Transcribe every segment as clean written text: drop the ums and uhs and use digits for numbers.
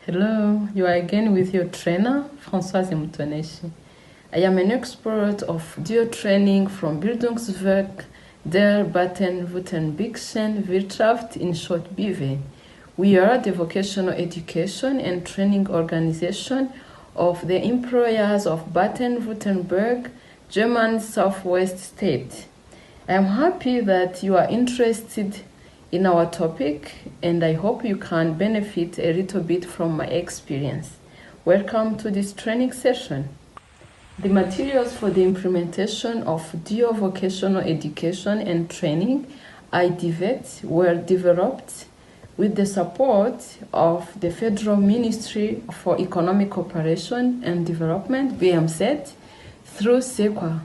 Hello, you are again with your trainer, Françoise Mutoneshi. I am an expert of dual training from Bildungswerk der Baden-Württembergischen Wirtschaft, in short BV. We are the vocational education and training organization of the employers of Baden-Württemberg, German Southwest State. I am happy that you are interested in our topic, and I hope you can benefit a little bit from my experience. Welcome to this training session. The materials for the implementation of dual vocational education and training, IDVET, were developed with the support of the Federal Ministry for Economic Cooperation and Development, BMZ, through SEQUA.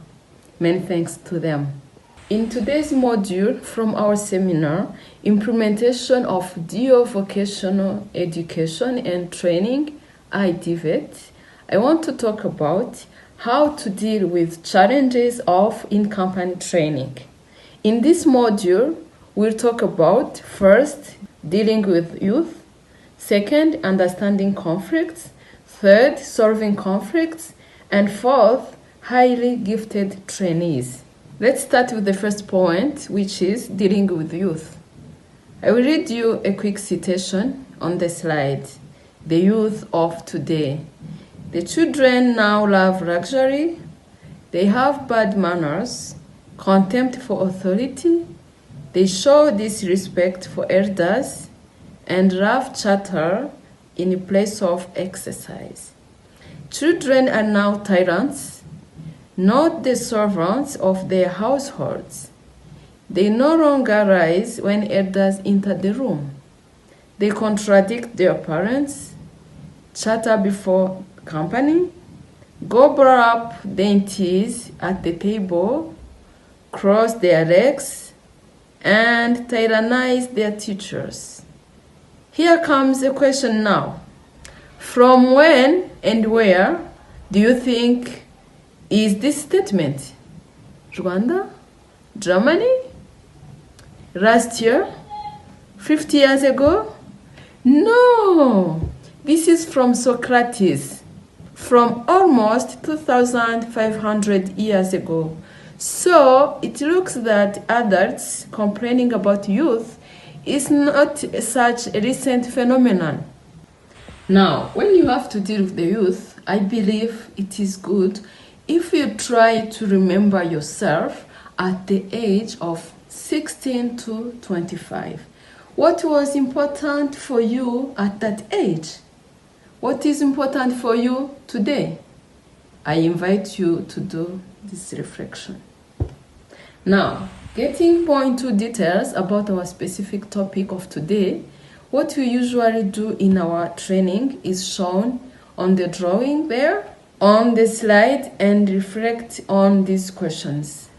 Many thanks to them. In today's module from our seminar, Implementation of Dual Vocational Education and Training, IDVET, I want to talk about how to deal with challenges of in-company training. In this module, we'll talk about, first, dealing with youth, second, understanding conflicts, third, solving conflicts, and fourth, highly gifted trainees. Let's start with the first point, which is dealing with youth. I will read you a quick citation on the slide. The youth of today. The children now love luxury. They have bad manners, contempt for authority. They show disrespect for elders and rough chatter in place of exercise. Children are now tyrants, not the servants of their households. They no longer rise when elders enter the room. They contradict their parents, chatter before company, gobble up dainties at the table, cross their legs, and tyrannize their teachers. Here comes a question now. From when and where do you think is this statement? Rwanda? Germany? Last year? 50 years ago? No! This is from Socrates, from almost 2,500 years ago. So it looks that adults complaining about youth is not such a recent phenomenon. Now, when you have to deal with the youth, I believe it is good if you try to remember yourself at the age of 16 to 25. What was important for you at that age? What is important for you today? I invite you to do this reflection. Now, getting more into details about our specific topic of today, what we usually do in our training is shown on the drawing there, on the slide, and reflect on these questions.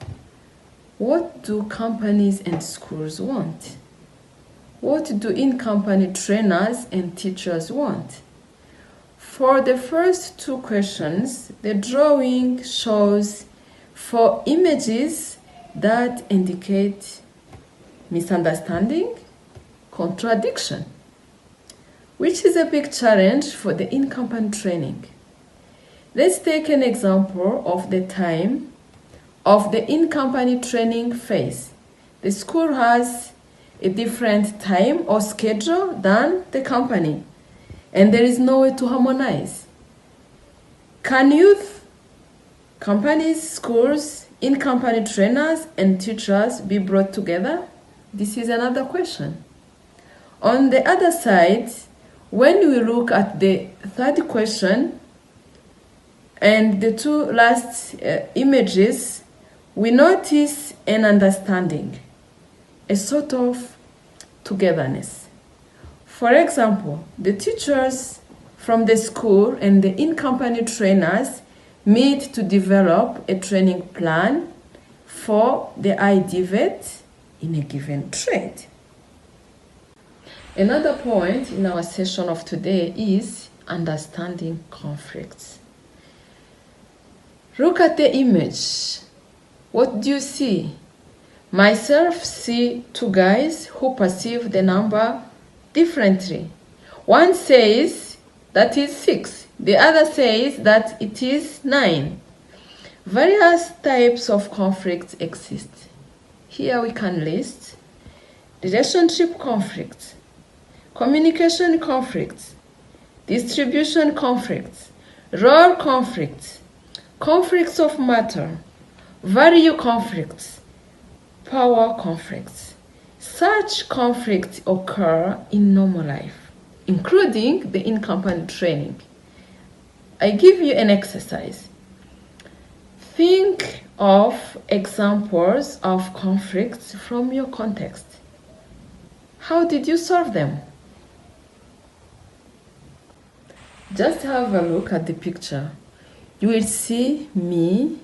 What do companies and schools want? What do in-company trainers and teachers want? For the first two questions, the drawing shows 4 images that indicate misunderstanding, contradiction, which is a big challenge for the in-company training. Let's take an example of the time of the in-company training phase. The school has a different time or schedule than the company, and there is no way to harmonize. Can youth, companies, schools, in-company trainers, and teachers be brought together? This is another question. On the other side, when we look at the third question and the two last images, we notice an understanding, a sort of togetherness. For example, the teachers from the school and the in-company trainers meet to develop a training plan for the IDVET in a given trade. Another point in our session of today is understanding conflicts. Look at the image. What do you see? Myself see 2 guys who perceive the number differently. One says that is 6. The other says that it is 9. Various types of conflicts exist. Here we can list relationship conflicts, communication conflicts, distribution conflicts, role conflicts, conflicts of matter, value conflicts, power conflicts. Such conflicts occur in normal life, including the in-company training. I give you an exercise. Think of examples of conflicts from your context. How did you solve them? Just have a look at the picture. You will see me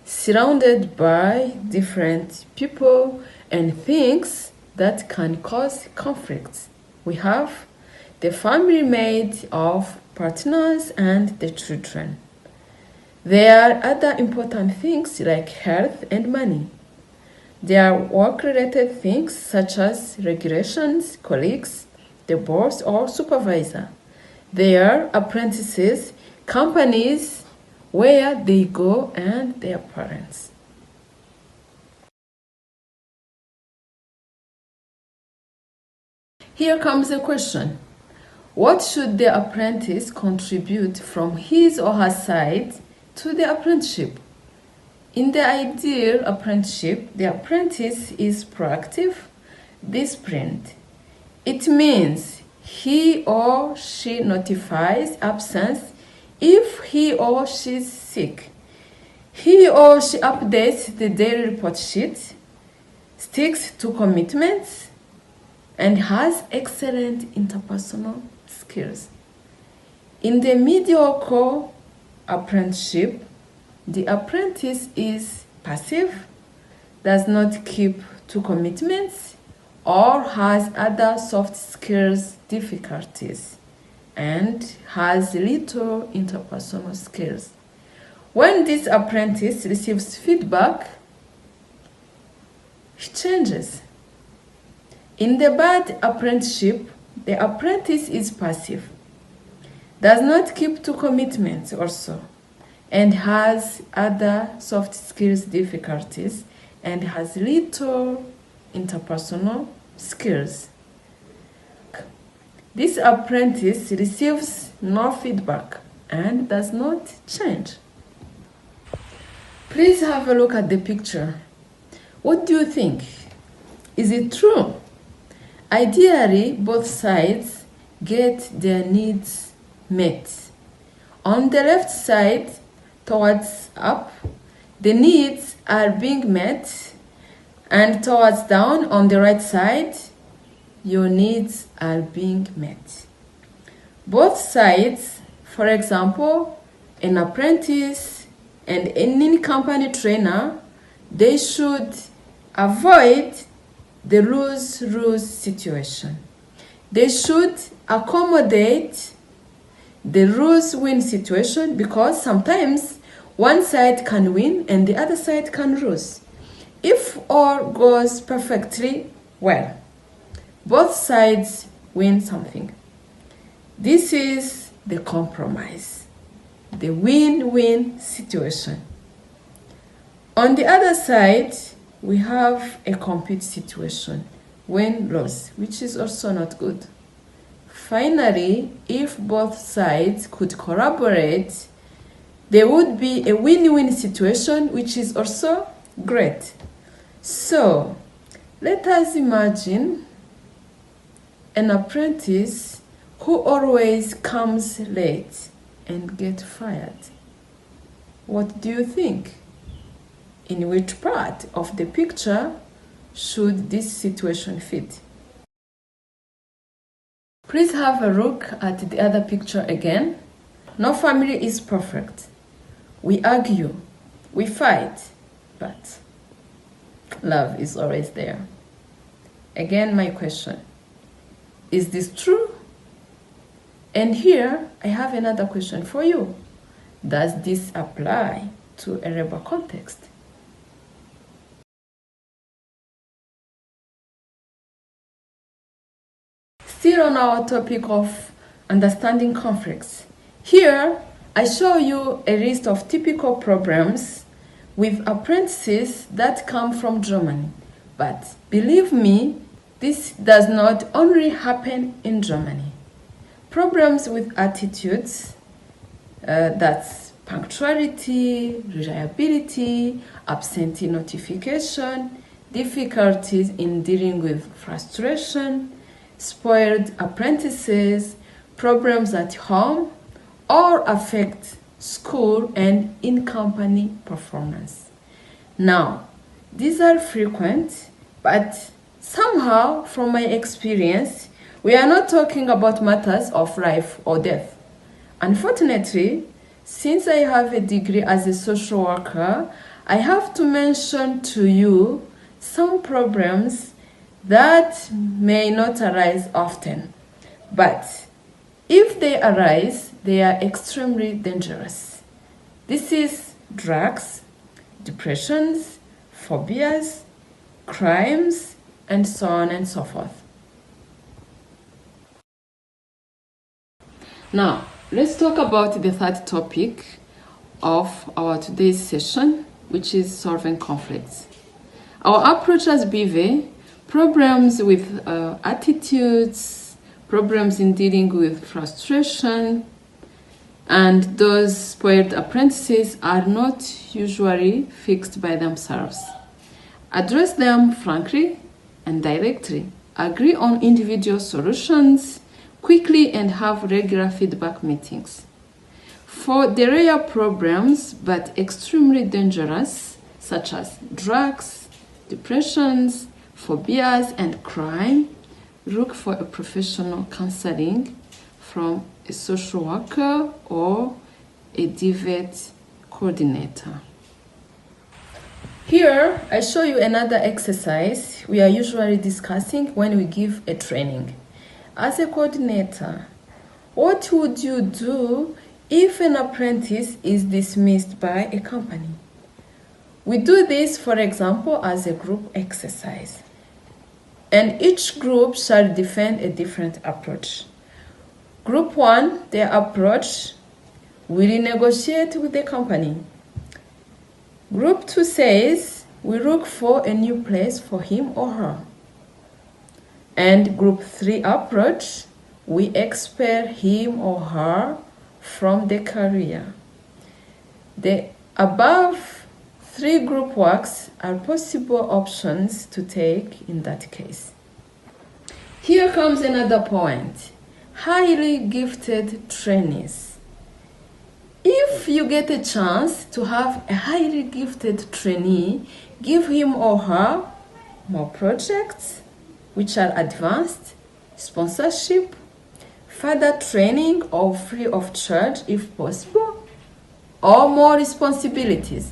surrounded by different people and things that can cause conflicts. We have the family made of partners and the children. There are other important things like health and money. There are work-related things such as regulations, colleagues, the boss or supervisor. There are apprentices, companies, where they go, and their parents. Here comes a question. What should the apprentice contribute from his or her side to the apprenticeship? In the ideal apprenticeship, the apprentice is proactive, disciplined. It means he or she notifies absence if he or she is sick. He or she updates the daily report sheet, sticks to commitments, and has excellent interpersonal skills. In the mediocre apprenticeship, the apprentice is passive, does not keep to commitments, or has other soft skills difficulties, and has little interpersonal skills. When this apprentice receives feedback, he changes. In the bad apprenticeship, the apprentice is passive, does not keep to commitments also, and has other soft skills difficulties, and has little interpersonal skills. This apprentice receives no feedback and does not change. Please have a look at the picture. What do you think? Is it true? Ideally, both sides get their needs met. On the left side, towards up, the needs are being met, and towards down on the right side, your needs are being met. Both sides, for example, an apprentice and any company trainer, they should avoid the lose-lose situation. They should accommodate the lose-win situation, because sometimes one side can win and the other side can lose. If all goes perfectly well, both sides win something. This is the compromise, the win-win situation. On the other side, we have a compete situation, win-loss, which is also not good. Finally, if both sides could collaborate, there would be a win-win situation, which is also great. So, let us imagine an apprentice who always comes late and gets fired. What do you think? In which part of the picture should this situation fit? Please have a look at the other picture again. No family is perfect. We argue, we fight, but love is always there. Again, my question, is this true? And here, I have another question for you. Does this apply to a labor context? Still on our topic of understanding conflicts. Here, I show you a list of typical problems with apprentices that come from Germany. But believe me, this does not only happen in Germany. Problems with attitudes, that's punctuality, reliability, absentee notification, difficulties in dealing with frustration, spoiled apprentices, problems at home, all affect school and in-company performance. Now, these are frequent, but somehow, from my experience, we are not talking about matters of life or death. Unfortunately, since I have a degree as a social worker, I have to mention to you some problems that may not arise often. But if they arise, they are extremely dangerous. This is drugs, depressions, phobias, crimes, and so on and so forth. Now, let's talk about the third topic of our today's session, which is solving conflicts. Our approach as BV, problems with attitudes, problems in dealing with frustration, and those spoiled apprentices are not usually fixed by themselves. Address them frankly and directly. Agree on individual solutions quickly and have regular feedback meetings. For the rare problems but extremely dangerous, such as drugs, depressions, phobias, and crime, look for a professional counseling from a social worker or a IDVET coordinator. Here, I show you another exercise we are usually discussing when we give a training. As a coordinator, what would you do if an apprentice is dismissed by a company? We do this, for example, as a group exercise. And each group shall defend a different approach. Group 1, their approach, we renegotiate with the company. Group 2 says, we look for a new place for him or her. And Group 3 approach, we expel him or her from the career. The above 3 group works are possible options to take in that case. Here comes another point. Highly gifted trainees. If you get a chance to have a highly gifted trainee, give him or her more projects, which are advanced, sponsorship, further training or free of charge if possible, or more responsibilities.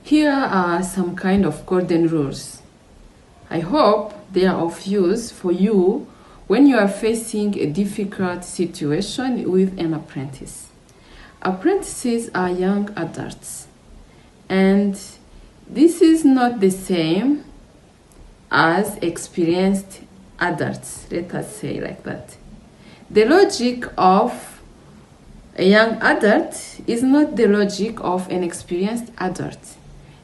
Here are some kind of golden rules. I hope they are of use for you when you are facing a difficult situation with an apprentice. Apprentices are young adults, and this is not the same as experienced adults, let us say like that. The logic of a young adult is not the logic of an experienced adult.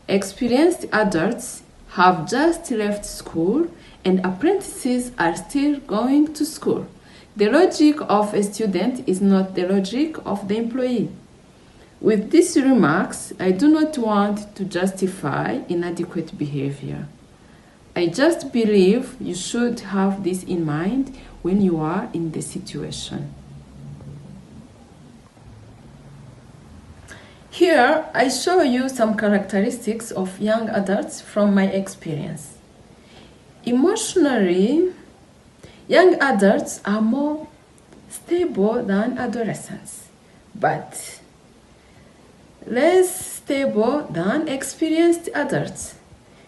Experienced adults have just left school and apprentices are still going to school. The logic of a student is not the logic of the employee. With these remarks, I do not want to justify inadequate behavior. I just believe you should have this in mind when you are in the situation. Here, I show you some characteristics of young adults from my experience. Emotionally, young adults are more stable than adolescents, but less stable than experienced adults.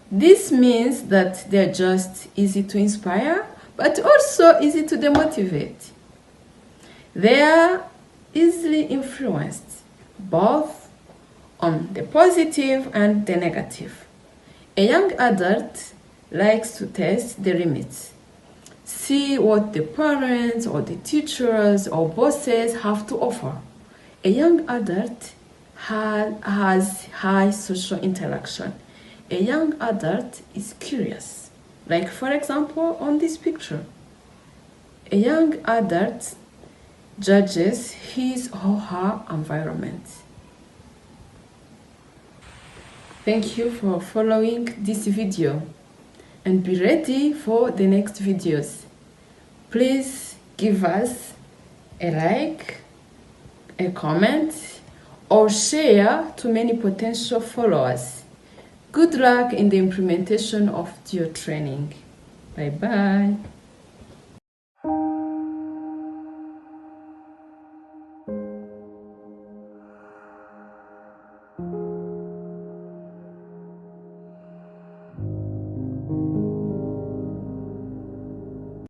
This means that they're just easy to inspire, but also easy to demotivate. They are easily influenced, both on the positive and the negative. A young adult likes to test the limits. see what the parents or the teachers or bosses have to offer. A young adult has high social interaction. A young adult is curious. Like, for example, on this picture, a young adult judges his or her environment. Thank you for following this video and be ready for the next videos. Please give us a like, a comment, or share to many potential followers. Good luck in the implementation of your training. Bye bye.